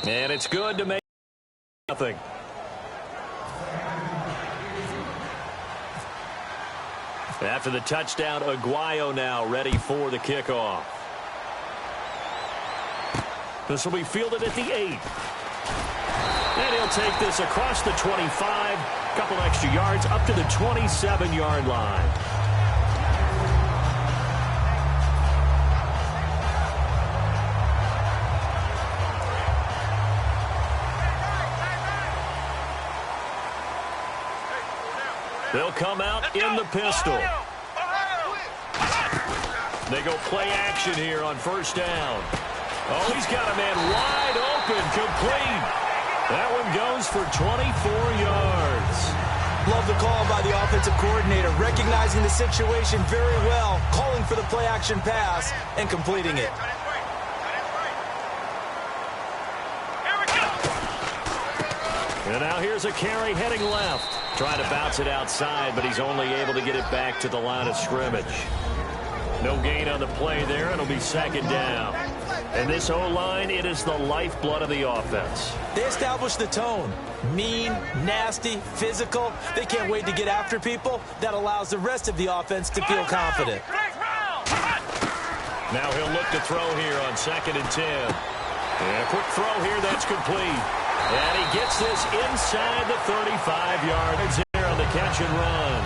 And it's good to make nothing. After the touchdown, Aguayo now ready for the kickoff. This will be fielded at the 8. And he'll take this across the 25, couple extra yards up to the 27-yard line. They'll come out in the pistol. They go play action here on first down. Oh, he's got a man wide open, complete. That one goes for 24 yards. Love the call by the offensive coordinator, recognizing the situation very well, calling for the play action pass and completing it. And now here's a carry heading left. Trying to bounce it outside, but he's only able to get it back to the line of scrimmage. No gain on the play there. It'll be second down. And this O-line, it is the lifeblood of the offense. They established the tone. Mean, nasty, physical. They can't wait to get after people. That allows the rest of the offense to feel confident. Now he'll look to throw here on 2nd and 10. And a quick throw here that's complete. And he gets this inside the 35-yard there on the catch and run.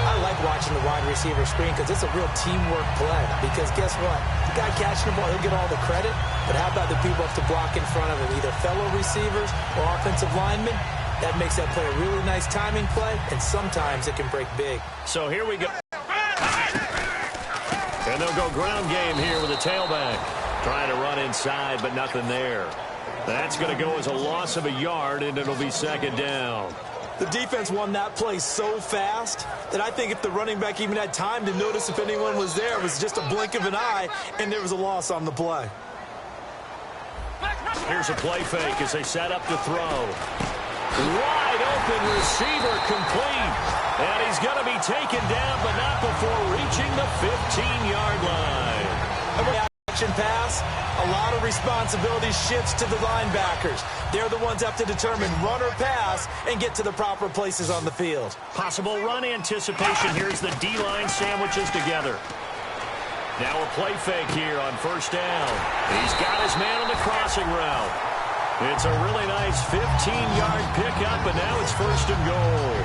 I like watching the wide receiver screen because it's a real teamwork play. Because guess what? The guy catching the ball, he'll get all the credit. But how about the people up to block in front of him, either fellow receivers or offensive linemen? That makes that play a really nice timing play, and sometimes it can break big. So here we go. And they'll go ground game here with a tailback. Trying to run inside, but nothing there. That's going to go as a loss of a yard, and it'll be second down. The defense won that play so fast that I think if the running back even had time to notice if anyone was there, it was just a blink of an eye, and there was a loss on the play. Here's a play fake as they set up to throw. Wide open receiver complete. And he's going to be taken down, but not before reaching the 15-yard line. Action pass, a lot of responsibility shifts to the linebackers. They're the ones that have to determine run or pass and get to the proper places on the field. Possible run anticipation. Here's the D-line sandwiches together. Now a play fake here on first down. He's got his man on the crossing route. It's a really nice 15-yard pickup, and now it's first and goal.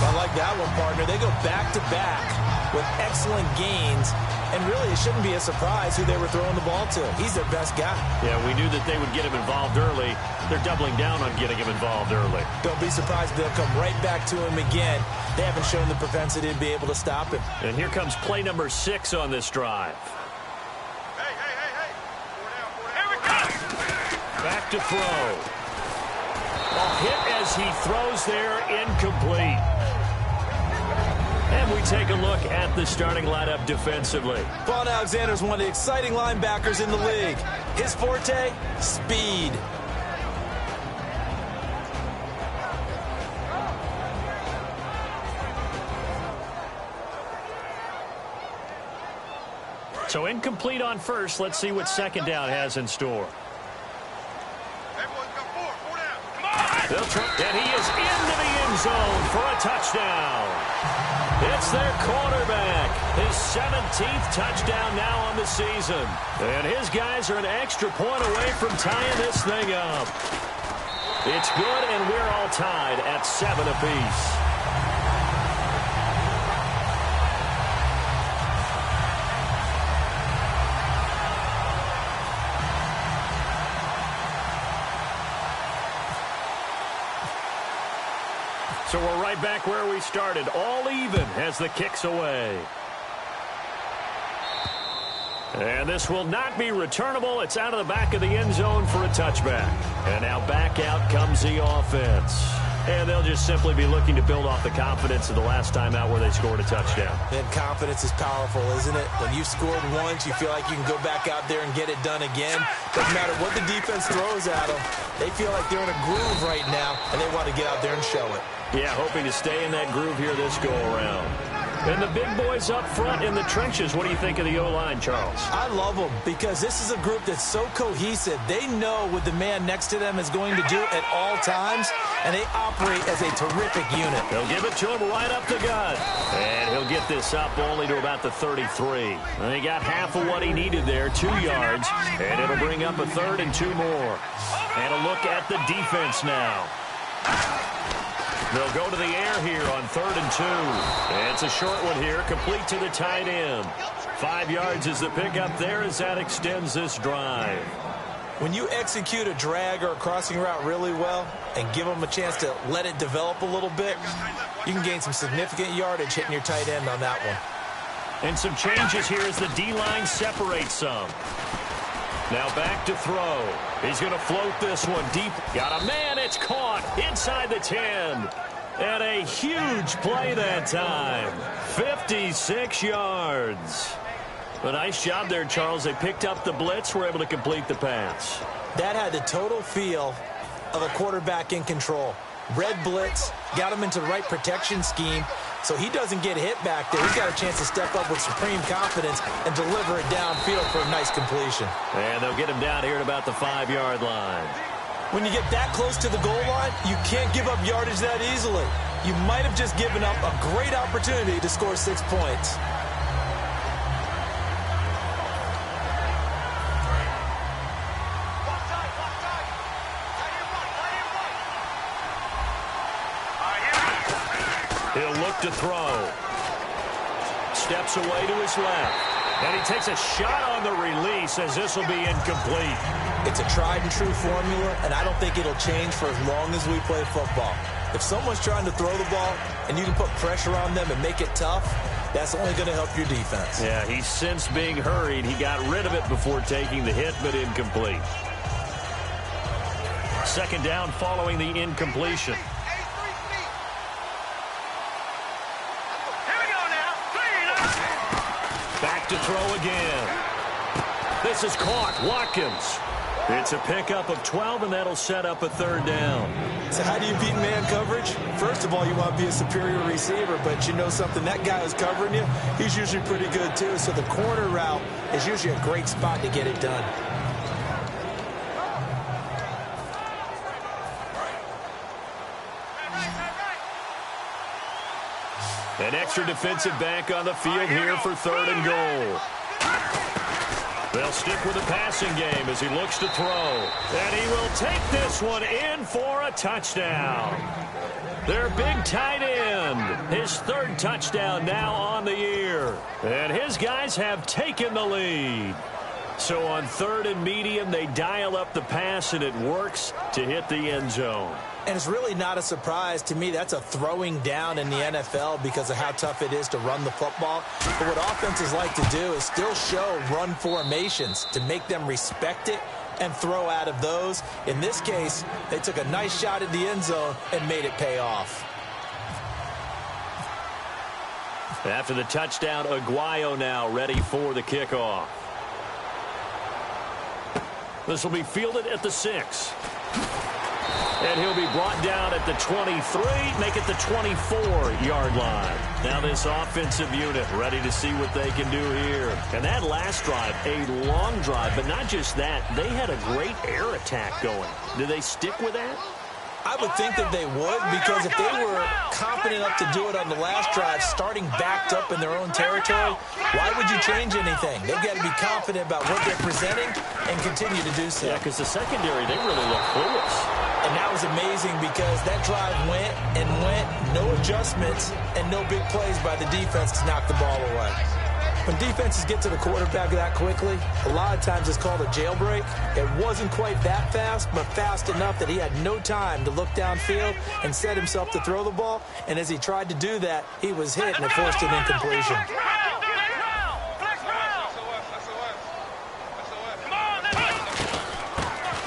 I like that one, partner. They go back-to-back with excellent gains, and really it shouldn't be a surprise who they were throwing the ball to. He's their best guy. Yeah, we knew that they would get him involved early. They're doubling down on getting him involved early. Don't be surprised if they'll come right back to him again. They haven't shown the propensity to be able to stop him. And here comes play number 6 on this drive. Hey. Here we go. Back to throw. A hit as he throws there, incomplete. And we take a look at the starting lineup defensively. Vaughn Alexander's one of the exciting linebackers in the league. His forte, speed. So incomplete on first. Let's see what second down has in store. Everyone's got four down. Come on. They'll try, and he is into the end zone for a touchdown. It's their quarterback. His 17th touchdown now on the season. And his guys are an extra point away from tying this thing up. It's good, and we're all tied at 7 apiece. So we're right back where we started, all even as the kick's away. And this will not be returnable. It's out of the back of the end zone for a touchback. And now back out comes the offense. And they'll just simply be looking to build off the confidence of the last time out where they scored a touchdown. And confidence is powerful, isn't it? When you've scored once, you feel like you can go back out there and get it done again. Doesn't matter what the defense throws at them. They feel like they're in a groove right now, and they want to get out there and show it. Yeah, hoping to stay in that groove here this go-around. And the big boys up front in the trenches, what do you think of the O-line, Charles? I love them because this is a group that's so cohesive. They know what the man next to them is going to do at all times, and they operate as a terrific unit. They'll give it to him right up the gut. And he'll get this up only to about the 33. And he got half of what he needed there, 2 yards, and it'll bring up a 3rd and 2 more. And a look at the defense now. They'll go to the air here on 3rd and 2. And it's a short one here, complete to the tight end. 5 yards is the pickup there as that extends this drive. When you execute a drag or a crossing route really well and give them a chance to let it develop a little bit, you can gain some significant yardage hitting your tight end on that one. And some changes here as the D-line separates some. Now back to throw. He's going to float this one deep. Got a man. It's caught inside the 10. And a huge play that time. 56 yards. A nice job there, Charles. They picked up the blitz, were able to complete the pass. That had the total feel of a quarterback in control. Red blitz, got him into the right protection scheme, so he doesn't get hit back there. He's got a chance to step up with supreme confidence and deliver it downfield for a nice completion. And they'll get him down here at about the 5-yard line. When you get that close to the goal line, you can't give up yardage that easily. You might have just given up a great opportunity to score 6 points. He'll look to throw. Steps away to his left. And he takes a shot on the release as this will be incomplete. It's a tried and true formula, and I don't think it'll change for as long as we play football. If someone's trying to throw the ball and you can put pressure on them and make it tough, that's only going to help your defense. Yeah, he's since being hurried. He got rid of it before taking the hit, but incomplete. 2nd down following the incompletion. Back to throw again. This is caught. Watkins. It's a pickup of 12, and that'll set up a 3rd down. So how do you beat man coverage? First of all, you want to be a superior receiver, but you know something, that guy who's covering you, he's usually pretty good too. So the corner route is usually a great spot to get it done. An extra defensive back on the field here for 3rd and goal. They'll stick with the passing game as he looks to throw. And he will take this one in for a touchdown. Their big tight end. His 3rd touchdown now on the year. And his guys have taken the lead. So on 3rd and medium, they dial up the pass, and it works to hit the end zone. And it's really not a surprise to me. That's a throwing down in the NFL because of how tough it is to run the football. But what offenses like to do is still show run formations to make them respect it and throw out of those. In this case, they took a nice shot at the end zone and made it pay off. After the touchdown, Aguayo now ready for the kickoff. This will be fielded at the 6. And he'll be brought down at the 23, make it the 24-yard line. Now this offensive unit ready to see what they can do here. And that last drive, a long drive, but not just that. They had a great air attack going. Do they stick with that? I would think that they would, because if they were confident enough to do it on the last drive, starting backed up in their own territory, why would you change anything? They've got to be confident about what they're presenting and continue to do so. Yeah, because the secondary, they really look clueless. And that was amazing because that drive went and went, no adjustments, and no big plays by the defense to knock the ball away. When defenses get to the quarterback that quickly, a lot of times it's called a jailbreak. It wasn't quite that fast, but fast enough that he had no time to look downfield and set himself to throw the ball. And as he tried to do that, he was hit and it forced an incompletion.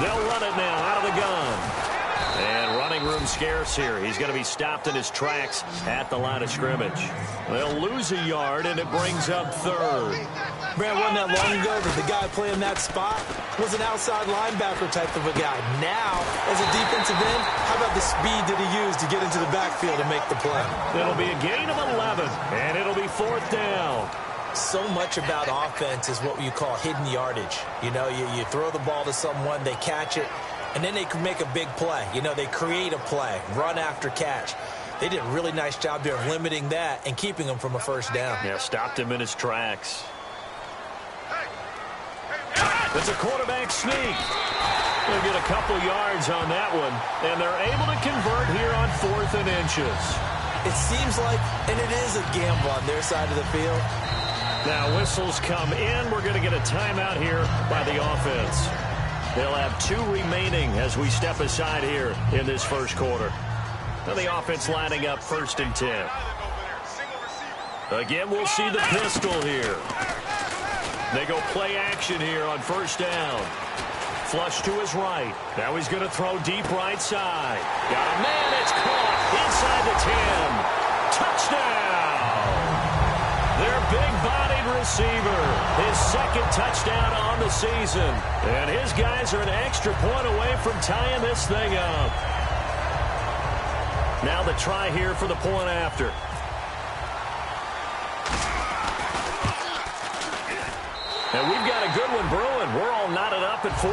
They'll run it now out of the gun. And running room scarce here. He's going to be stopped in his tracks at the line of scrimmage. They'll lose a yard, and it brings up 3rd. Man, wasn't that long ago that the guy playing that spot was an outside linebacker type of a guy. Now, as a defensive end, how about the speed that he used to get into the backfield and make the play? It'll be a gain of 11, and it'll be 4th down. So much about offense is what you call hidden yardage. You know, you throw the ball to someone, they catch it, and then they can make a big play. You know, they create a play, run after catch. They did a really nice job there of limiting that and keeping him from a first down. Yeah, stopped him in his tracks. It's a quarterback sneak. They'll get a couple yards on that one, and they're able to convert here on 4th and inches. It seems like, and it is a gamble on their side of the field. Now whistles come in. We're going to get a timeout here by the offense. They'll have 2 remaining as we step aside here in this first quarter. Now the offense lining up 1st and 10. Again, we'll see the pistol here. They go play action here on 1st down. Flush to his right. Now he's going to throw deep right side. Got a man. It's caught inside the 10. Touchdown. Their big-bodied receiver. His 2nd touchdown on the season. And his guys are an extra point away from tying this thing up. Now the try here for the point after. And we've got a good one brewing. We're all knotted up at 14.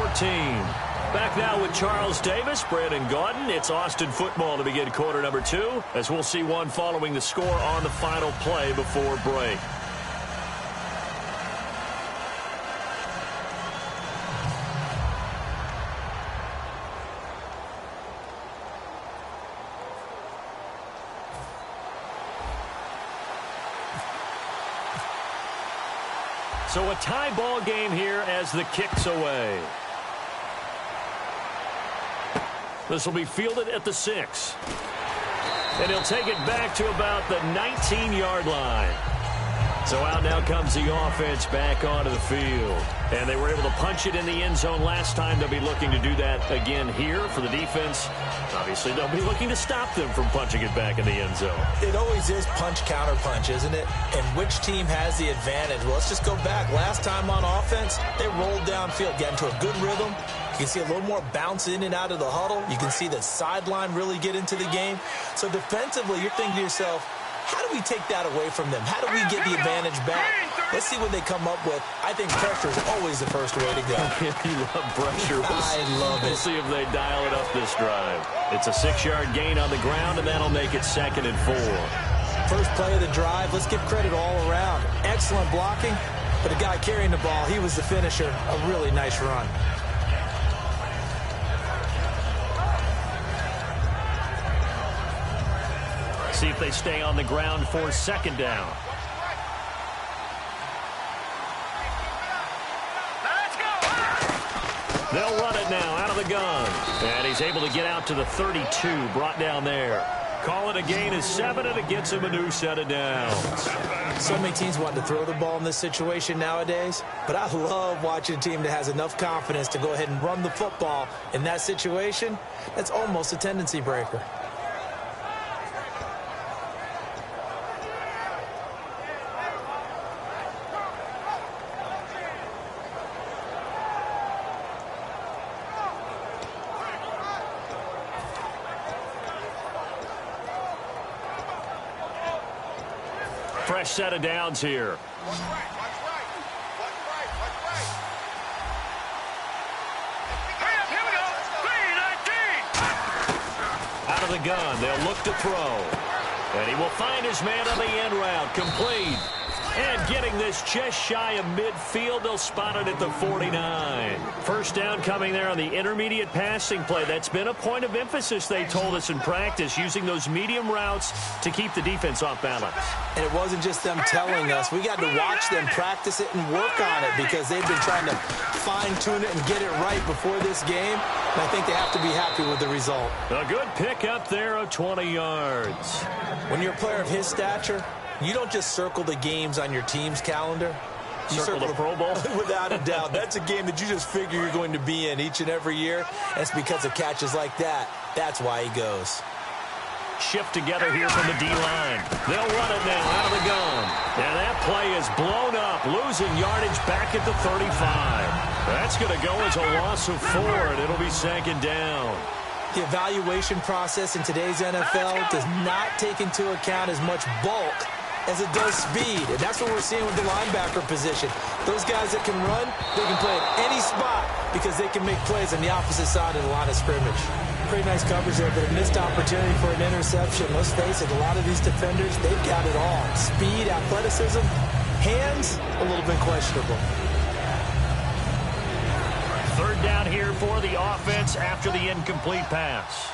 Back now with Charles Davis, Brandon Gaudin. It's Austin football to begin quarter number 2, as we'll see one following the score on the final play before break. So a tie ball game here as the kick's away. This will be fielded at the 6. And he'll take it back to about the 19-yard line. So out now comes the offense back onto the field. And they were able to punch it in the end zone last time. They'll be looking to do that again here for the defense. Obviously, they'll be looking to stop them from punching it back in the end zone. It always is punch-counter-punch, isn't it? And which team has the advantage? Well, let's just go back. Last time on offense, they rolled downfield, got into a good rhythm. You can see a little more bounce in and out of the huddle. You can see the sideline really get into the game. So defensively, you're thinking to yourself, how do we take that away from them? How do we get the advantage back? Let's see what they come up with. I think pressure is always the first way to go. You love pressure. I love it. We'll see if they dial it up this drive. It's a 6-yard gain on the ground, and that'll make it 2nd and 4. First play of the drive. Let's give credit all around. Excellent blocking, but the guy carrying the ball, he was the finisher. A really nice run. See if they stay on the ground for 2nd down. They'll run it now out of the gun. And he's able to get out to the 32, brought down there. Call it a gain of 7, and it gets him a new set of downs. So many teams want to throw the ball in this situation nowadays, but I love watching a team that has enough confidence to go ahead and run the football in that situation. That's almost a tendency breaker. Fresh set of downs here. Watch right. Here we go. 3-19. Out of the gun, they'll look to throw. And he will find his man on the end route. Complete. And getting this just shy of midfield, they'll spot it at the 49. First down coming there on the intermediate passing play. That's been a point of emphasis, they told us in practice, using those medium routes to keep the defense off balance. And it wasn't just them telling us. We got to watch them practice it and work on it because they've been trying to fine-tune it and get it right before this game. And I think they have to be happy with the result. A good pick up there of 20 yards. When you're a player of his stature, you don't just circle the games on your team's calendar. You circle the Pro Bowl? Without a doubt. That's a game that you just figure you're going to be in each and every year. And it's because of catches like that. That's why he goes. shift together here from the D-line. They'll run it now out of the gun. And that play is blown up, losing yardage back at the 35. That's going to go as a loss of 4, and it'll be second down. The evaluation process in today's NFL does not take into account as much bulk as it does speed, and that's what we're seeing with the linebacker position. Those guys that can run, they can play at any spot because they can make plays on the opposite side of the line of scrimmage. Pretty nice coverage there, but a missed opportunity for an interception. Let's face it, a lot of these defenders, they've got it all. Speed, athleticism, hands, a little bit questionable. Third down here for the offense after the incomplete pass.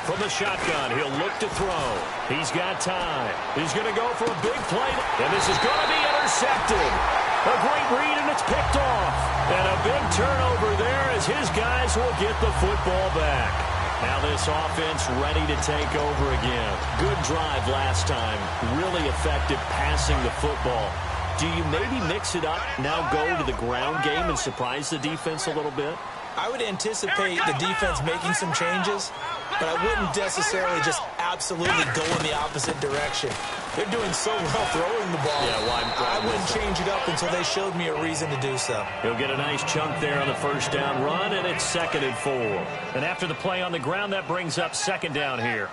From the shotgun, he'll look to throw. He's got time. He's going to go for a big play, and this is going to be intercepted. A great read, and it's picked off. And a big turnover there as his guys will get the football back. Now this offense ready to take over again. Good drive last time. Really effective passing the football. Do you maybe mix it up, now go to the ground game and surprise the defense a little bit? I would anticipate the defense making some changes, but I wouldn't necessarily just absolutely go in the opposite direction. They're doing so well throwing the ball. Yeah, well, I wouldn't change it up until they showed me a reason to do so. He'll get a nice chunk there on the first down run, and it's 2nd and 4. And after the play on the ground, that brings up 2nd down here.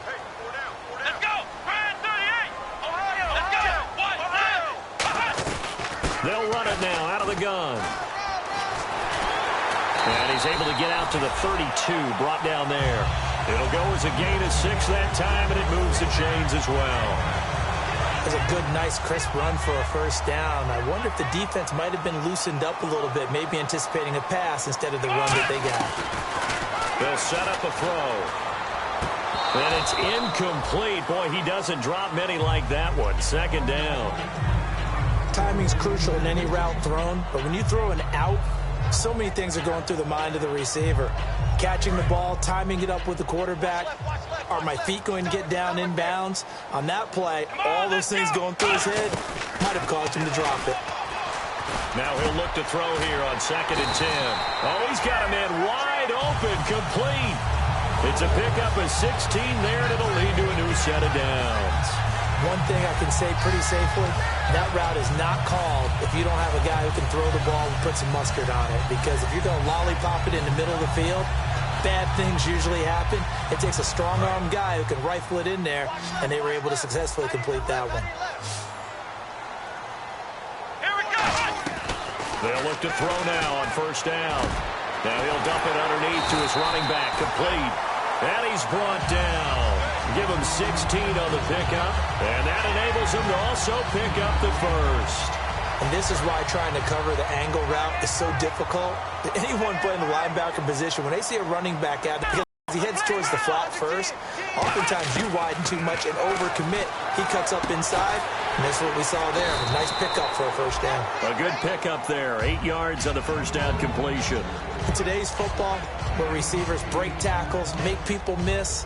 Hey, 4 down, 4 down. Let's go! Ryan 38! Ohio! Let's go! Ohio! They'll run it now out of the gun. And he's able to get out to the 32, brought down there. It'll go as a gain of 6 that time, and it moves the chains as well. That's a good, nice, crisp run for a first down. I wonder if the defense might have been loosened up a little bit, maybe anticipating a pass instead of the run that they got. They'll set up a throw. And it's incomplete. Boy, he doesn't drop many like that one. 2nd down. Timing's crucial in any route thrown, but when you throw an out, so many things are going through the mind of the receiver. Catching the ball, timing it up with the quarterback. Are my feet going to get down inbounds? On that play, all those things going through his head might have caused him to drop it. Now he'll look to throw here on 2nd and 10. Oh, he's got a man wide open, complete. It's a pickup of 16 there, and it'll lead to a new set of downs. One thing I can say pretty safely, that route is not called if you don't have a guy who can throw the ball and put some mustard on it. Because if you're going to lollipop it in the middle of the field, bad things usually happen. It takes a strong-armed guy who can rifle it in there, and they were able to successfully complete that one. Here we go! They'll look to throw now on first down. Now he'll dump it underneath to his running back, complete. And he's brought down. Give him 16 on the pickup, and that enables him to also pick up the first. And this is why trying to cover the angle route is so difficult. Anyone playing the linebacker position, when they see a running back out, because he heads towards the flat first, oftentimes you widen too much and overcommit. He cuts up inside, and that's what we saw there. A nice pickup for a first down. A good pickup there. 8 yards on the first down completion. In today's football, where receivers break tackles, make people miss,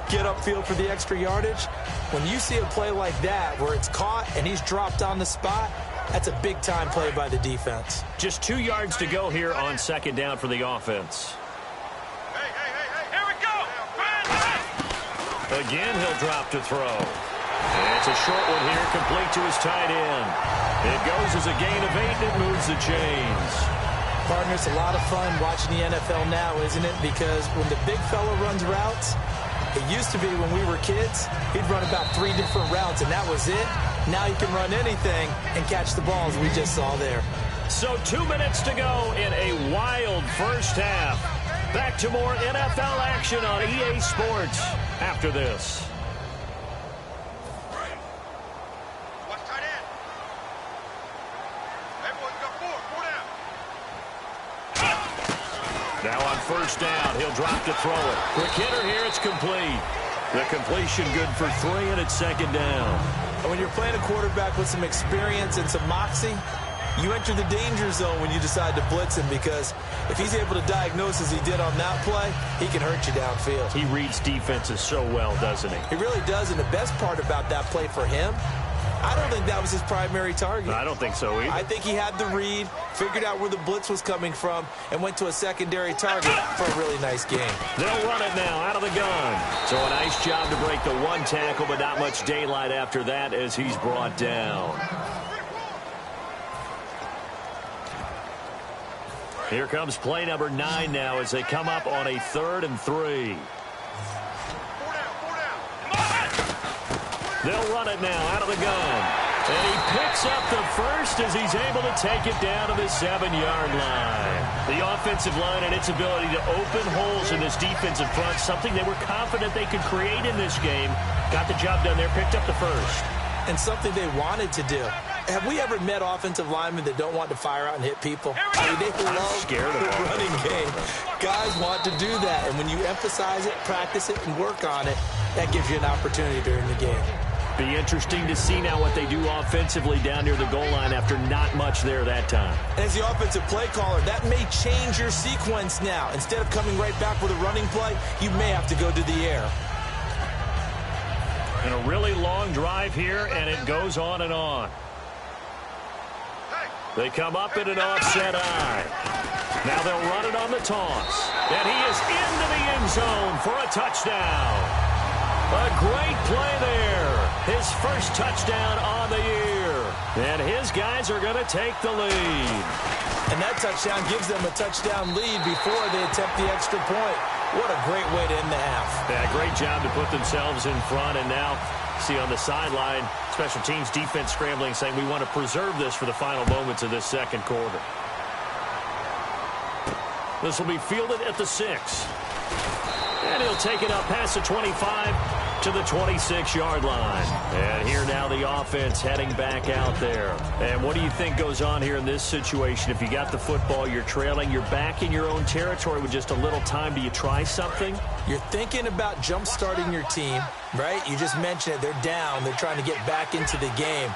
get upfield for the extra yardage, when you see a play like that where it's caught and he's dropped on the spot, that's a big-time play by the defense. Just 2 yards to go here on 2nd down for the offense. Hey, here we go! Again, he'll drop to throw. And it's a short one here, complete to his tight end. It goes as a gain of 8, and it moves the chains. Partner, it's a lot of fun watching the NFL now, isn't it? Because when the big fella runs routes, it used to be when we were kids, he'd run about 3 different routes, and that was it. Now he can run anything and catch the balls we just saw there. So 2 minutes to go in a wild first half. Back to more NFL action on EA Sports after this. Watch tight end. Everyone's got 4 down. Now on first down, he'll drop to throw it. Quick hitter here, it's complete. The completion good for 3, and it's 2nd down. And when you're playing a quarterback with some experience and some moxie, you enter the danger zone when you decide to blitz him, because if he's able to diagnose as he did on that play, he can hurt you downfield. He reads defenses so well, doesn't he? He really does, and the best part about that play for him, I don't think that was his primary target. I don't think so either. I think he had the read, figured out where the blitz was coming from, and went to a secondary target for a really nice game. They'll run it now out of the gun. So a nice job to break the one tackle, but not much daylight after that as he's brought down. Here comes play number 9 now as they come up on a 3rd and 3. They'll run it now out of the gun. And he picks up the first as he's able to take it down to the 7-yard line. The offensive line and its ability to open holes in this defensive front, something they were confident they could create in this game. Got the job done there, picked up the first. And something they wanted to do. Have we ever met offensive linemen that don't want to fire out and hit people? I mean, they love the running game. Guys want to do that. And when you emphasize it, practice it, and work on it, that gives you an opportunity during the game. Be interesting to see now what they do offensively down near the goal line after not much there that time. As the offensive play caller, that may change your sequence now. Instead of coming right back with a running play, you may have to go to the air. And a really long drive here, and it goes on and on. They come up in an offset eye. Now they'll run it on the toss. And he is into the end zone for a touchdown. A great play there. His first touchdown on the year. And his guys are going to take the lead. And that touchdown gives them a touchdown lead before they attempt the extra point. What a great way to end the half. Yeah, great job to put themselves in front. And now, see on the sideline, special teams defense scrambling, saying we want to preserve this for the final moments of this second quarter. This will be fielded at the 6. And he'll take it up past the 25 to the 26-yard line. And here now the offense heading back out there. And what do you think goes on here in this situation? If you got the football, you're trailing, you're back in your own territory with just a little time. Do you try something? You're thinking about jump-starting your team, right? You just mentioned it. They're down. They're trying to get back into the game.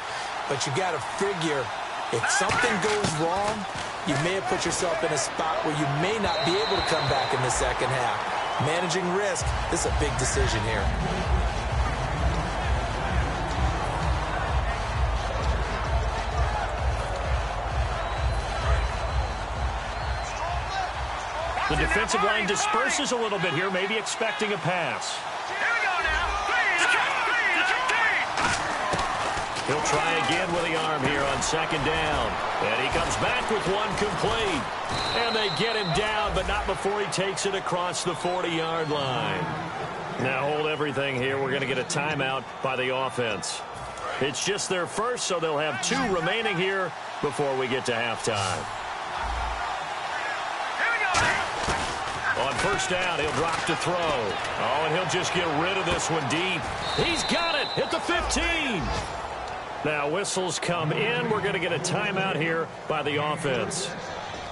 But you got to figure if something goes wrong, you may have put yourself in a spot where you may not be able to come back in the second half. Managing risk, this is a big decision here. The defensive line disperses a little bit here, maybe expecting a pass. He'll try again with the arm here on second down. And he comes back with one complete. And they get him down, but not before he takes it across the 40-yard line. Now hold everything here. We're going to get a timeout by the offense. It's just their first, so they'll have 2 remaining here before we get to halftime. On first down, he'll drop to throw. Oh, and he'll just get rid of this one deep. He's got it at the 15. Now whistles come in. We're going to get a timeout here by the offense.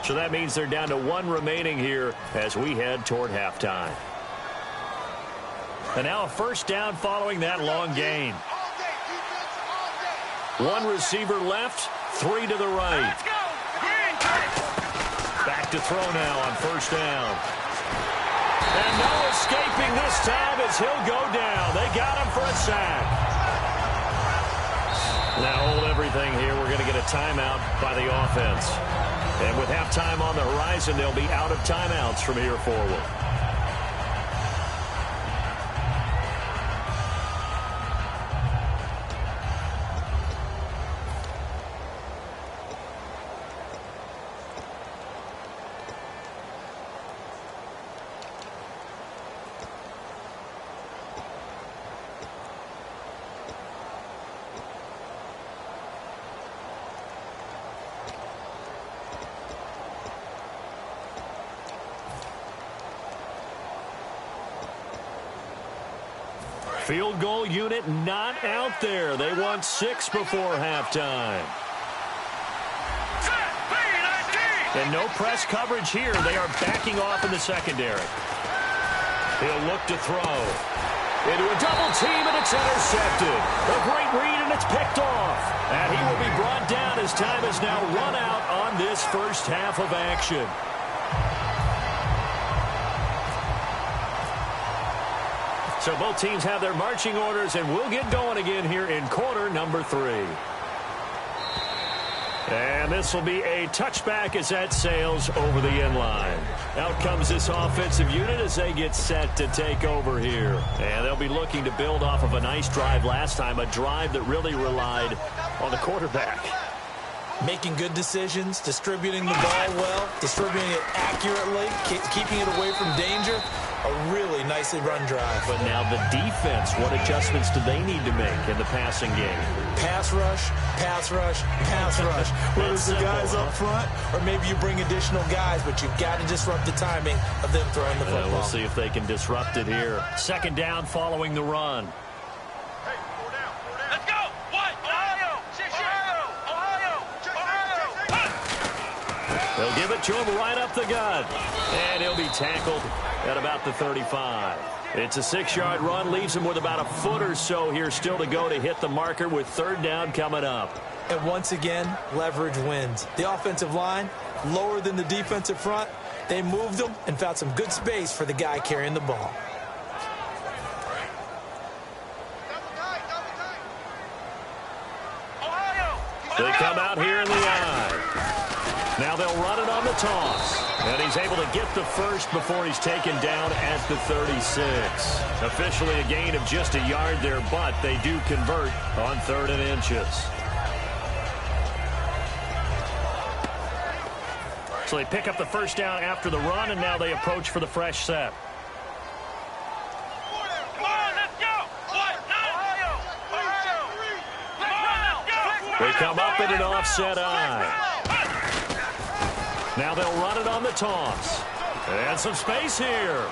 So that means they're down to 1 remaining here as we head toward halftime. And now a first down following that long gain. 1 receiver left, 3 to the right. Back to throw now on first down. And no escaping this time as he'll go down. They got him for a sack. Now hold everything here. We're going to get a timeout by the offense. And with halftime on the horizon, they'll be out of timeouts from here forward. Field goal unit not out there. They want 6 before halftime. And no press coverage here. They are backing off in the secondary. He'll look to throw. Into a double team, and it's intercepted. A great read, and it's picked off. And he will be brought down as time is now run out on this first half of action. So both teams have their marching orders, and we'll get going again here in quarter number 3. And this will be a touchback as that sails over the end line. Out comes this offensive unit as they get set to take over here. And they'll be looking to build off of a nice drive last time, a drive that really relied on the quarterback. Making good decisions, distributing the ball well, distributing it accurately, keeping it away from danger. A really nicely run drive. But now the defense, what adjustments do they need to make in the passing game? Pass rush, pass rush, pass rush. Whether it's the guys up front or maybe you bring additional guys, but you've got to disrupt the timing of them throwing the football. We'll see if they can disrupt it here. Second down following the run. Hey, 4 down, 4 down. Let's go. What? Ohio. Ohio. They'll give it to him right up the gut. And he'll be tackled at about the 35. It's a 6-yard run, leaves him with about a foot or so here still to go to hit the marker with third down coming up. And once again, leverage wins. The offensive line, lower than the defensive front. They moved them and found some good space for the guy carrying the ball. They come out here in the eye. Now they'll run it on the toss. And he's able to get the first before he's taken down at the 36. Officially a gain of just a yard there, but they do convert on 3rd and inches. So they pick up the first down after the run, and now they approach for the fresh set. They come up in an offset eye. Now they'll run it on the toss. And some space here.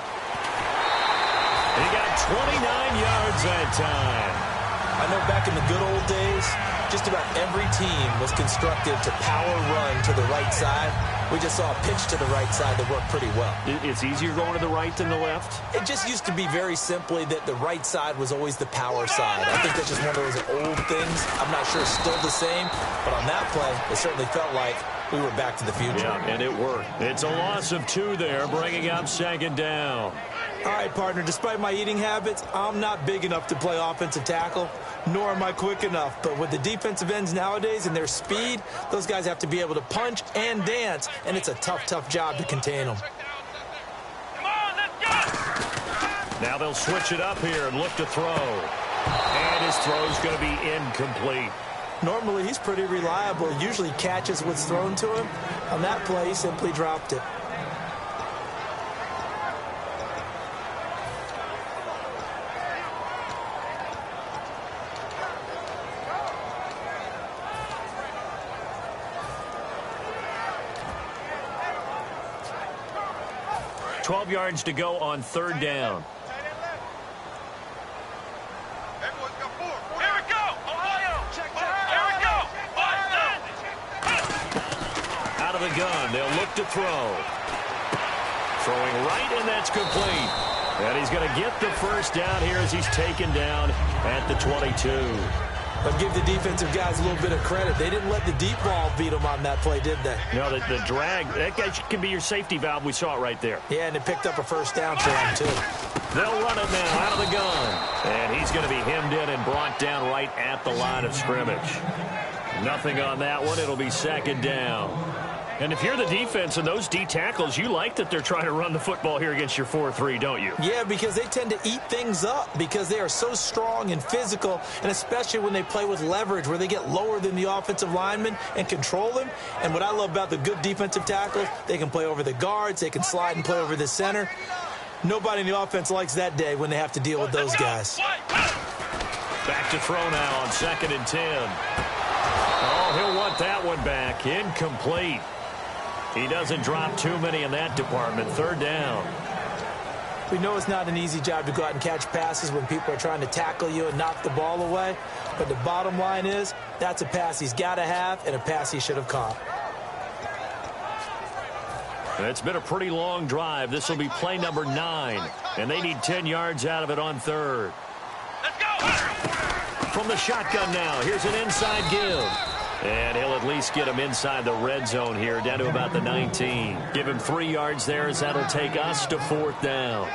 He got 29 yards that time. I know back in the good old days, just about every team was constructed to power run to the right side. We just saw a pitch to the right side that worked pretty well. It's easier going to the right than the left? It just used to be very simply that the right side was always the power side. I think that's just one of those old things. I'm not sure it's still the same, but on that play, it certainly felt like we were back to the future. Yeah, and it worked. It's a loss of 2 there, bringing up 2nd down. All right, partner, despite my eating habits, I'm not big enough to play offensive tackle, nor am I quick enough. But with the defensive ends nowadays and their speed, those guys have to be able to punch and dance, and it's a tough, tough job to contain them. Now they'll switch it up here and look to throw. And his throw's going to be incomplete. Normally, he's pretty reliable. He usually catches what's thrown to him. On that play, he simply dropped it. $12 yards to go on 3rd down. Everyone's got 4. Here we go. Ohio. Here we go. Out of the gun, they'll look to throw. Throwing right, and that's complete. And he's going to get the first down here as he's taken down at the 22. But give the defensive guys a little bit of credit. They didn't let the deep ball beat them on that play, did they? No, the drag, that guy can be your safety valve. We saw it right there. Yeah, and it picked up a first down for him, too. They'll run it now out of the gun. And he's going to be hemmed in and brought down right at the line of scrimmage. Nothing on that one. It'll be 2nd down. And if you're the defense and those D tackles, you like that they're trying to run the football here against your 4-3, don't you? Yeah, because they tend to eat things up because they are so strong and physical, and especially when they play with leverage where they get lower than the offensive linemen and control them. And what I love about the good defensive tackles, they can play over the guards, they can slide and play over the center. Nobody in the offense likes that day when they have to deal with those guys. Back to throw now on 2nd and 10. Oh, he'll want that one back. Incomplete. He doesn't drop too many in that department. 3rd down. We know it's not an easy job to go out and catch passes when people are trying to tackle you and knock the ball away. But the bottom line is, that's a pass he's got to have and a pass he should have caught. It's been a pretty long drive. This will be play number 9. And they need 10 yards out of it on 3rd. Let's go. From the shotgun now, here's an inside give. And he'll at least get him inside the red zone here, down to about the 19. Give him 3 yards there as that'll take us to 4th down.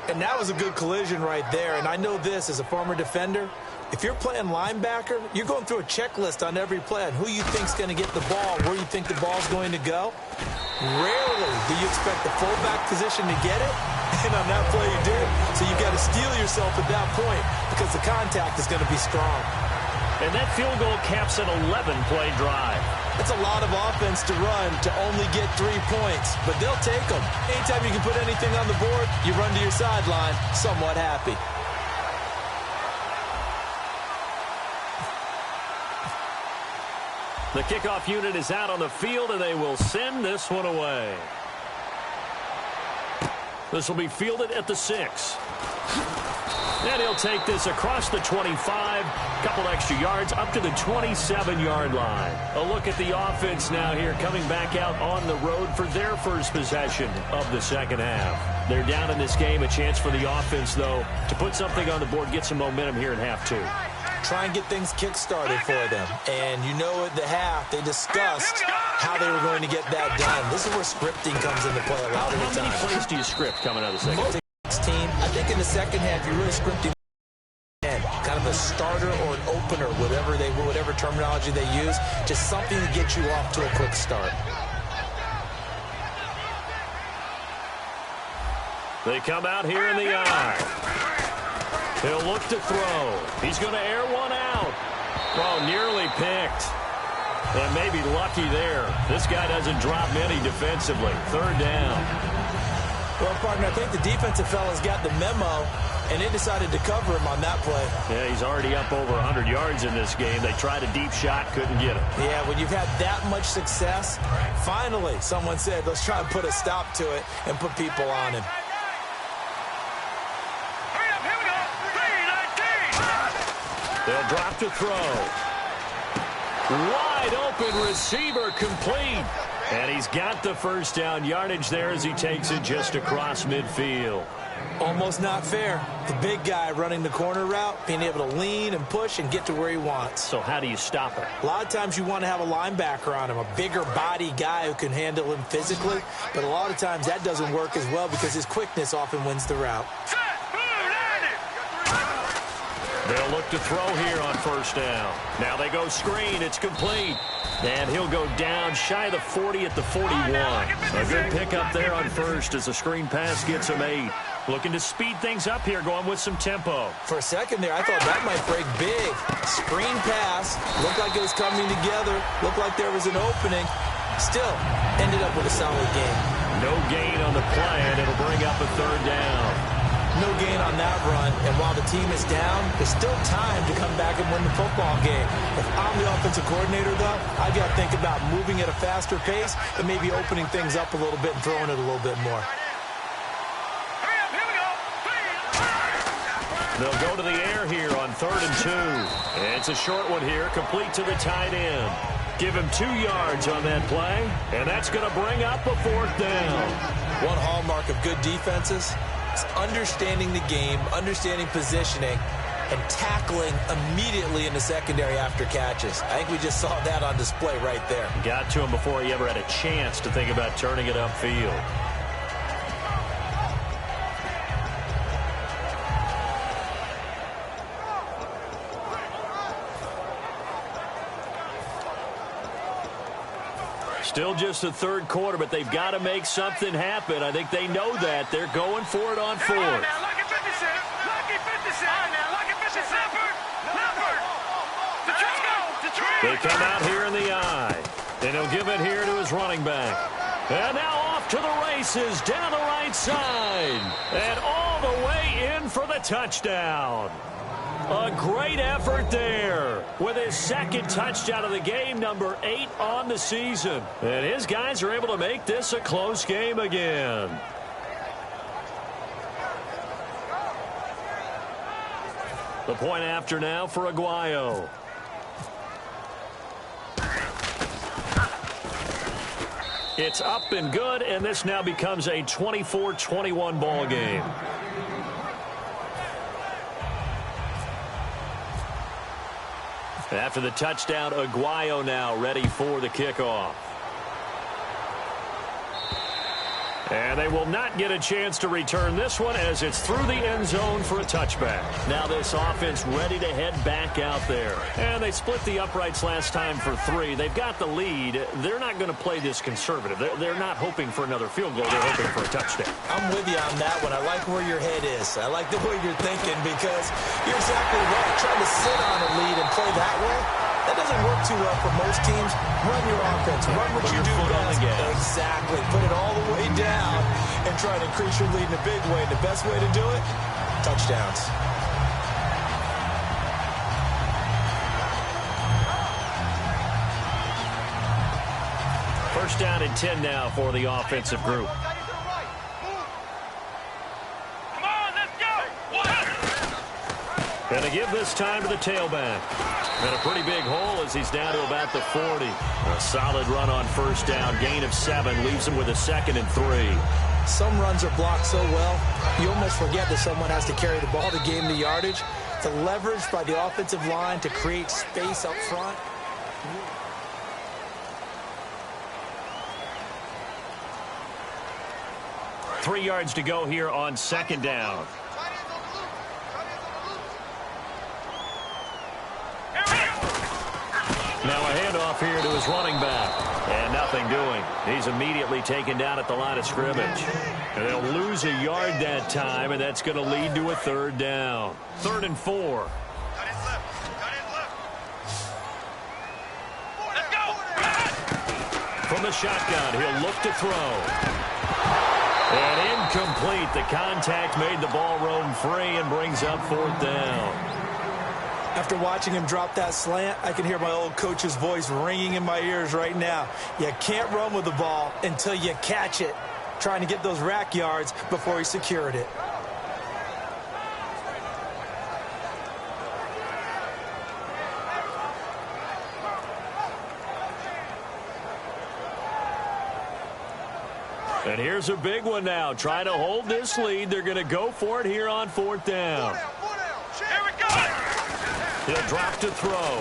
And that was a good collision right there. And I know this as a former defender. If you're playing linebacker, you're going through a checklist on every play on who you think's going to get the ball, where you think the ball's going to go. Rarely do you expect the fullback position to get it. And on that play, you did. So you've got to steel yourself at that point because the contact is going to be strong. And that field goal caps an 11-play drive. It's a lot of offense to run to only get 3 points, but they'll take them. Anytime you can put anything on the board, you run to your sideline somewhat happy. The kickoff unit is out on the field, and they will send this one away. This will be fielded at the 6. And he'll take this across the 25, couple extra yards up to the 27-yard line. A look at the offense now here, coming back out on the road for their first possession of the second half. They're down in this game. A chance for the offense, though, to put something on the board, get some momentum here in half 2. Try and get things kick-started for them. And you know at the half, they discussed how they were going to get that done. This is where scripting comes into play a lot of the time. How many plays do you script coming out of the second half? Team, I think in the second half, you're really scripting kind of a starter or an opener, whatever terminology they use, just something to get you off to a quick start. They come out here in the eye. He'll look to throw. He's going to air one out. Oh, nearly picked. And maybe lucky there. This guy doesn't drop many defensively. Third down. Well, partner, I think the defensive fellas got the memo, and they decided to cover him on that play. Yeah, he's already up over 100 yards in this game. They tried a deep shot, couldn't get him. Yeah, when you've had that much success, finally someone said, let's try and put a stop to it and put people on him. They'll drop to throw. Wide open receiver complete. And he's got the first down yardage there as he takes it just across midfield. Almost not fair. The big guy running the corner route, being able to lean and push and get to where he wants. So how do you stop it? A lot of times you want to have a linebacker on him, a bigger body guy who can handle him physically. But a lot of times that doesn't work as well because his quickness often wins the route. They'll look to throw here on first down. Now they go screen. It's complete. And he'll go down shy of the 40 at the 41. A good pickup there on first as the screen pass gets him 8. Looking to speed things up here, going with some tempo. For a second there, I thought that might break big. Screen pass. Looked like it was coming together. Looked like there was an opening. Still, ended up with a solid gain. No gain on the play, and it'll bring up a third down. No gain on that run, and while the team is down, there's still time to come back and win the football game. If I'm the offensive coordinator, though, I've got to think about moving at a faster pace and maybe opening things up a little bit and throwing it a little bit more. They'll go to the air here on 3rd and 2. And it's a short one here, complete to the tight end. Give him 2 yards on that play, and that's going to bring up a 4th down. One hallmark of good defenses is understanding the game, understanding positioning, and tackling immediately in the secondary after catches. I think we just saw that on display right there. Got to him before he ever had a chance to think about turning it upfield. Still just the third quarter, but they've got to make something happen. I think they know that. They're going for it on 4th. They come out here in the eye. And he'll give it here to his running back. And now off to the races down the right side. And all the way in for the touchdown. A great effort there with his second touchdown of the game, number 8 on the season. And his guys are able to make this a close game again. The point after now for Aguayo. It's up and good, and this now becomes a 24-21 ball game. After the touchdown, Aguayo now ready for the kickoff. And they will not get a chance to return this one as it's through the end zone for a touchback. Now this offense ready to head back out there. And they split the uprights last time for 3. They've got the lead. They're not going to play this conservative. They're not hoping for another field goal. They're hoping for a touchdown. I'm with you on that one. I like where your head is. I like the way you're thinking because you're exactly right. Trying to sit on a lead and play that way, that doesn't work too well for most teams. Run your offense. Run what you do best. Exactly. Put it all the way down and try to increase your lead in a big way. The best way to do it, touchdowns. First down and 10 now for the offensive group. Going to give this time to the tailback. And a pretty big hole as he's down to about the 40. A solid run on first down. Gain of 7 leaves him with a 2nd and 3. Some runs are blocked so well, you almost forget that someone has to carry the ball to gain the yardage. The leverage by the offensive line to create space up front. Three yards to go here on second down. Now a handoff here to his running back. And nothing doing. He's immediately taken down at the line of scrimmage. And they'll lose a yard that time, and that's going to lead to a 3rd down. 3rd and 4. From the shotgun, he'll look to throw. And incomplete. The contact made the ball roam free and brings up 4th down. After watching him drop that slant, I can hear my old coach's voice ringing in my ears right now. You can't run with the ball until you catch it. Trying to get those rack yards before he secured it. And here's a big one now. Trying to hold this lead. They're going to go for it here on 4th down. Here we go. He'll drop to throw.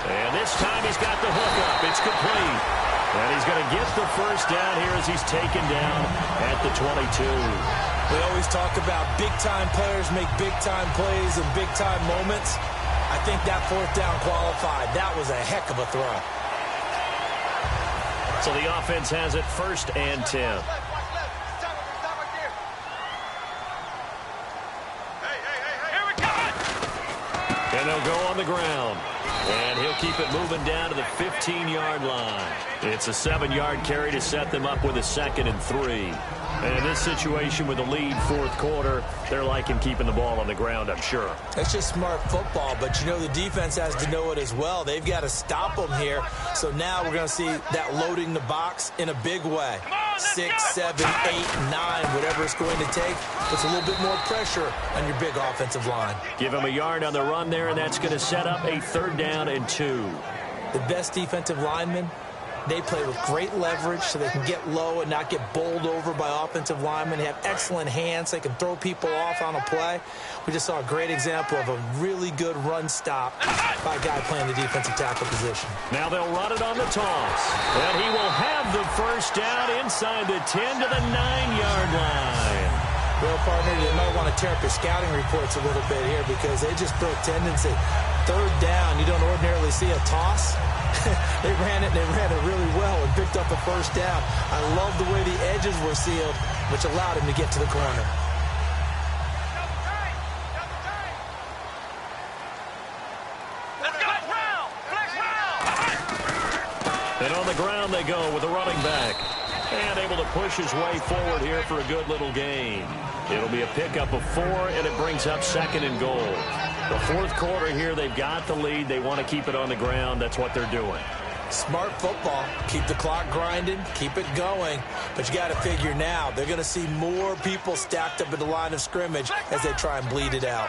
And this time he's got the hook up. It's complete. And he's going to get the first down here as he's taken down at the 22. We always talk about big-time players make big-time plays in big-time moments. I think that 4th down qualified. That was a heck of a throw. So the offense has it 1st and 10. And they'll go on the ground. And he'll keep it moving down to the 15-yard line. It's a 7-yard carry to set them up with a 2nd and 3. And in this situation with the lead 4th quarter, they're liking keeping the ball on the ground, I'm sure. It's just smart football, but you know the defense has to know it as well. They've got to stop them here. So now we're going to see that loading the box in a big way. 6, 7, 8, 9, whatever it's going to take. Puts a little bit more pressure on your big offensive line. Give him a yard on the run there, and that's going to set up a 3rd down and 2. The best defensive linemen, they play with great leverage so they can get low and not get bowled over by offensive linemen. They have excellent hands. They can throw people off on a play. We just saw a great example of a really good run stop by a guy playing the defensive tackle position. Now they'll run it on the toss. And he will have the first down inside the 10 to the 9-yard line. Well, partner, you might want to tear up your scouting reports a little bit here because they just built tendency. 3rd down, you don't ordinarily see a toss. They ran it really well and picked up a first down. I love the way the edges were sealed, which allowed him to get to the corner. And on the ground they go with the running back. And able to push his way forward here for a good little gain. It'll be a pickup of 4, and it brings up 2nd and goal. The 4th quarter here, they've got the lead. They want to keep it on the ground. That's what they're doing. Smart football. Keep the clock grinding. Keep it going. But you got to figure now, they're going to see more people stacked up at the line of scrimmage as they try and bleed it out.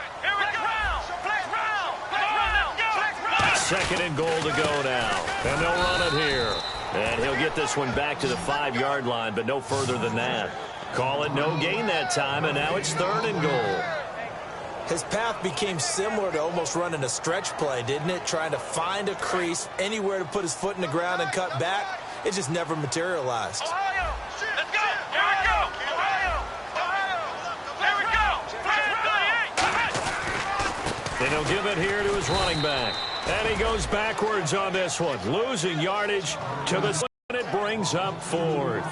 2nd and goal to go now. And they'll run it here. And he'll get this one back to the 5-yard line, but no further than that. Call it no gain that time, and now it's 3rd and goal. His path became similar to almost running a stretch play, didn't it? Trying to find a crease, anywhere to put his foot in the ground and cut back. It just never materialized. Ohio, let's go. Here we go. And he'll give it here to his running back. And he goes backwards on this one, losing yardage to the... And it brings up 4th.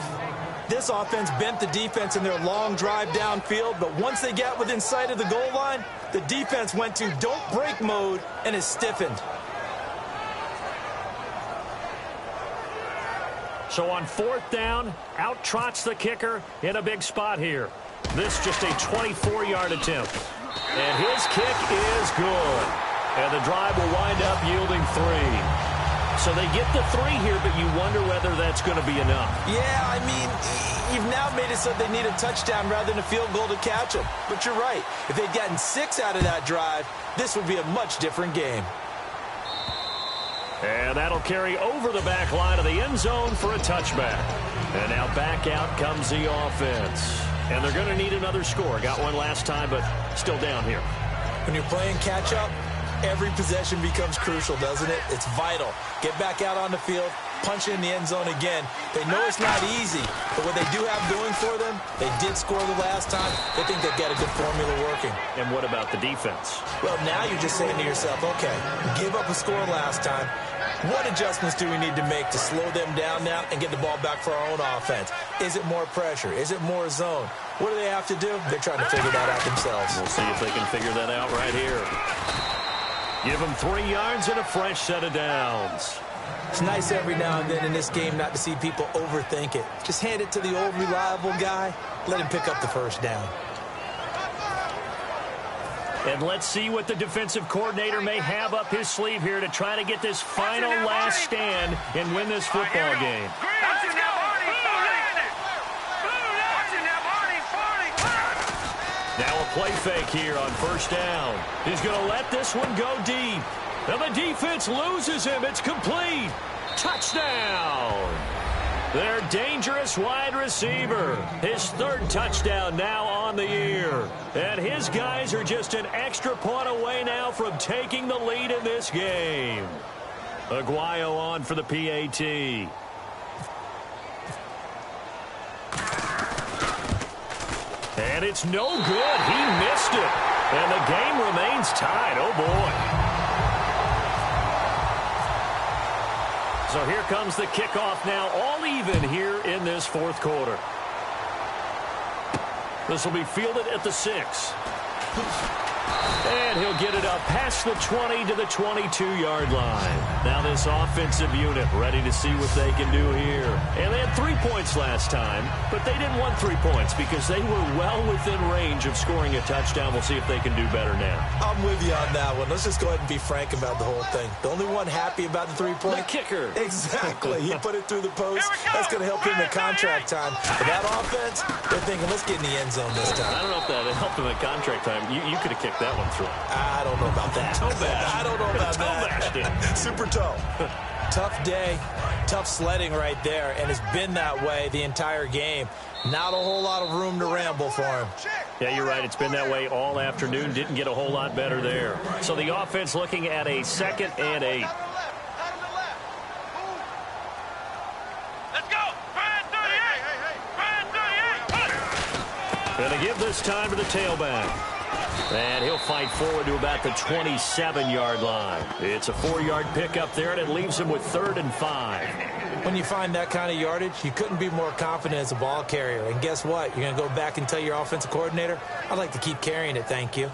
This offense bent the defense in their long drive downfield, but once they got within sight of the goal line, the defense went to don't break mode and is stiffened. So on 4th down, out trots the kicker in a big spot here. This just a 24-yard attempt. And his kick is good. And the drive will wind up yielding 3. So they get the 3 here, but you wonder whether that's going to be enough. Yeah, I mean, you've now made it so they need a touchdown rather than a field goal to catch them. But you're right. If they'd gotten 6 out of that drive, this would be a much different game. And that'll carry over the back line of the end zone for a touchback. And now back out comes the offense. And they're going to need another score. Got one last time, but still down here. When you're playing catch-up, every possession becomes crucial, doesn't it? It's vital. Get back out on the field, punch it in the end zone again. They know it's not easy, but what they do have going for them, they did score the last time. They think they've got a good formula working. And what about the defense? Well, now you're just saying to yourself, okay, give up a score last time. What adjustments do we need to make to slow them down now and get the ball back for our own offense? Is it more pressure? Is it more zone? What do they have to do? They're trying to figure that out themselves. We'll see if they can figure that out right here. Give them 3 yards and a fresh set of downs. It's nice every now and then in this game not to see people overthink it. Just hand it to the old reliable guy. Let him pick up the first down. And let's see what the defensive coordinator may have up his sleeve here to try to get this final last stand and win this football game. Now a play fake here on first down. He's going to let this one go deep. And the defense loses him. It's complete. Touchdown. Their dangerous wide receiver. His 3rd touchdown now on the year. And his guys are just an extra point away now from taking the lead in this game. Aguayo on for the PAT. And it's no good. He missed it. And the game remains tied. Oh, boy. So here comes the kickoff now, all even here in this 4th quarter. This will be fielded at the 6. And he'll get it up past the 20 to the 22-yard line. Now this offensive unit ready to see what they can do here. And they had 3 points last time, but they didn't want 3 points because they were well within range of scoring a touchdown. We'll see if they can do better now. I'm with you on that one. Let's just go ahead and be frank about the whole thing. The only one happy about the 3-point? The kicker. Exactly. He put it through the post. That's going to help him in contract time. But that offense, they're thinking, let's get in the end zone this time. I don't know if that helped him in contract time. You could have kicked that one through. I don't know about that. I don't know about that. Super toe. Tough day, tough sledding right there, and it's been that way the entire game. Not a whole lot of room to ramble for him. Yeah, you're right. It's been that way all afternoon. Didn't get a whole lot better there. So the offense looking at a 2nd and 8. Let's go. Brand 38. Going to give this time to the tailback. And he'll fight forward to about the 27-yard line. It's a 4-yard pickup there, and it leaves him with 3rd and 5. When you find that kind of yardage, you couldn't be more confident as a ball carrier. And guess what? You're going to go back and tell your offensive coordinator, I'd like to keep carrying it, thank you.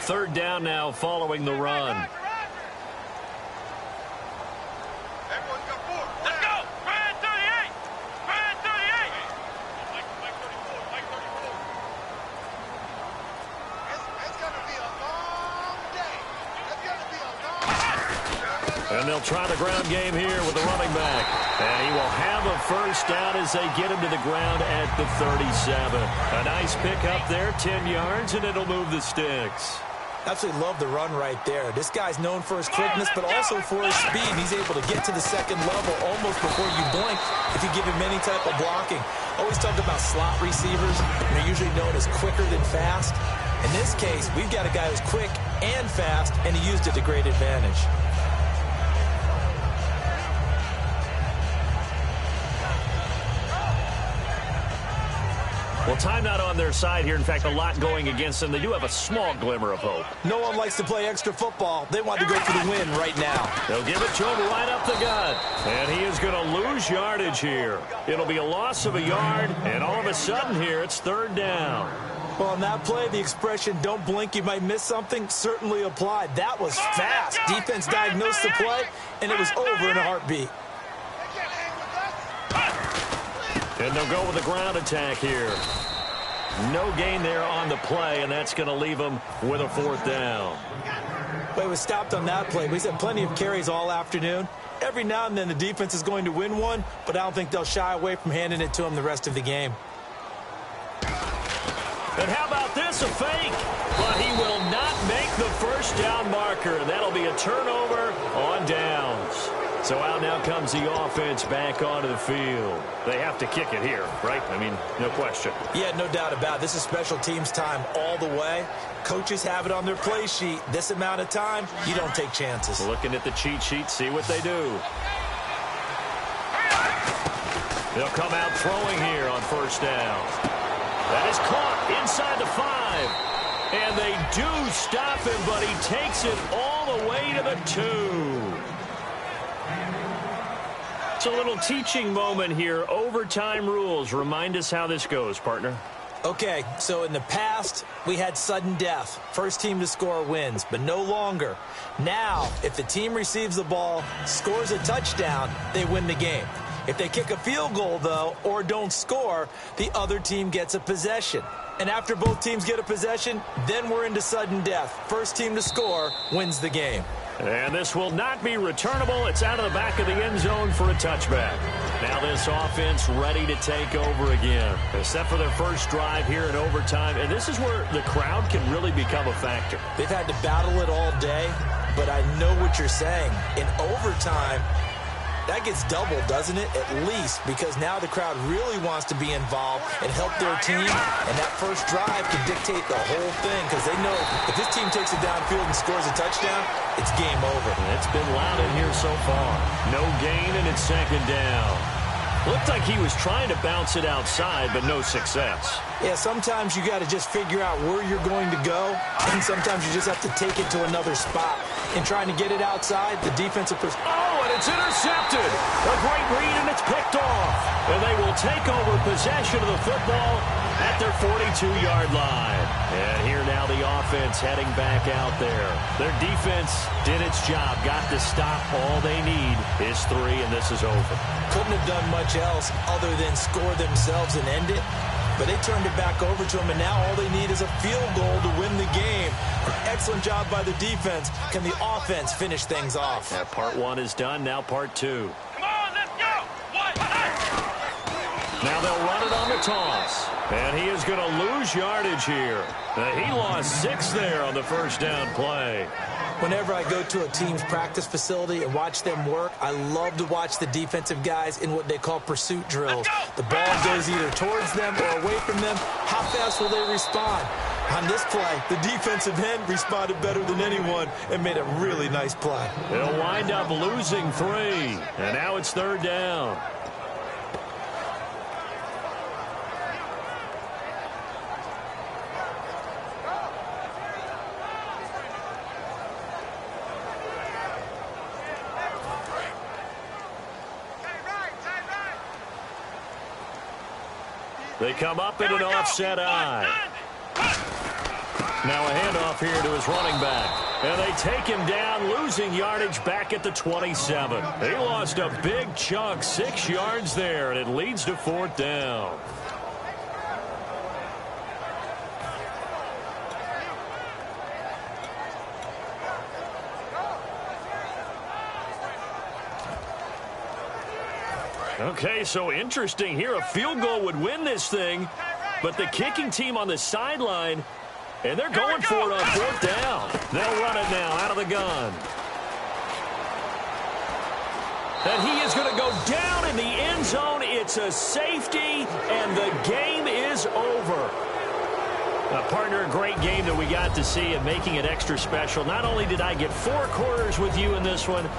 Third down now following the run. And they'll try the ground game here with the running back. And he will have a first down as they get him to the ground at the 37. A nice pickup there, 10 yards, and it'll move the sticks. Absolutely love the run right there. This guy's known for his quickness, but also for his speed. He's able to get to the second level almost before you blink if you give him any type of blocking. Always talk about slot receivers. They're usually known as quicker than fast. In this case, we've got a guy who's quick and fast, and he used it to great advantage. Well, time not on their side here. In fact, a lot going against them. They do have a small glimmer of hope. No one likes to play extra football. They want to go for the win right now. They'll give it to him right up the gut. And he is going to lose yardage here. It'll be a loss of a yard, and all of a sudden here, it's third down. Well, on that play, the expression, don't blink, you might miss something, certainly applied. That was fast. Defense diagnosed the play, and it was over in a heartbeat. And they'll go with a ground attack here. No gain there on the play, and that's going to leave them with a fourth down. Well, it was stopped on that play. We've had plenty of carries all afternoon. Every now and then the defense is going to win one, but I don't think they'll shy away from handing it to them the rest of the game. And how about this, a fake? But he will not make the first down marker. That'll be a turnover on downs. So out now comes the offense back onto the field. They have to kick it here, right? I mean, no question. Yeah, no doubt about it. This is special teams time all the way. Coaches have it on their play sheet. This amount of time, you don't take chances. Looking at the cheat sheet, see what they do. They'll come out throwing here on first down. That is caught inside the 5. And they do stop him, but he takes it all the way to the 2. It's a little teaching moment here. Overtime rules. Remind us how this goes, partner. Okay, so in the past, we had sudden death. First team to score wins, but no longer. Now, if the team receives the ball, scores a touchdown, they win the game. If they kick a field goal, though, or don't score, the other team gets a possession. And after both teams get a possession, then we're into sudden death. First team to score wins the game. And this will not be returnable. It's out of the back of the end zone for a touchback. Now this offense ready to take over again. Except for their first drive here in overtime. And this is where the crowd can really become a factor. They've had to battle it all day, but I know what you're saying. In overtime, that gets doubled, doesn't it? At least, because now the crowd really wants to be involved and help their team, and that first drive can dictate the whole thing, because they know if this team takes it downfield and scores a touchdown, it's game over. It's been loud in here so far. No gain, and it's second down. Looked like he was trying to bounce it outside, but no success. Yeah, sometimes you got to just figure out where you're going to go, and sometimes you just have to take it to another spot. In trying to get it outside, the defensive person. Oh, and it's intercepted. A great read, and it's picked off. And they will take over possession of the football at their 42-yard line. And here now the offense heading back out there. Their defense did its job, got the stop. All they need is 3, and this is over. Couldn't have done much else other than score themselves and end it. But they turned it back over to them, and now all they need is a field goal to win the game. An excellent job by the defense. Can the offense finish things off? Yeah, part 1 is done. Now part 2. Come on, let's go. Now they'll run it on the toss. And he is going to lose yardage here. He lost 6 there on the first down play. Whenever I go to a team's practice facility and watch them work, I love to watch the defensive guys in what they call pursuit drills. The ball goes either towards them or away from them. How fast will they respond? On this play, the defensive end responded better than anyone and made a really nice play. They'll wind up losing 3. And now it's third down. They come up in an offset eye. Now a handoff here to his running back. And they take him down, losing yardage back at the 27. He lost a big chunk, 6 yards there, and it leads to fourth down. Okay, so interesting here. A field goal would win this thing, but the kicking team on the sideline, and they're going for it on fourth down. They'll run it now out of the gun. And he is going to go down in the end zone. It's a safety, and the game is over. Partner, a great game that we got to see and making it extra special. Not only did I get 4 quarters with you in this one,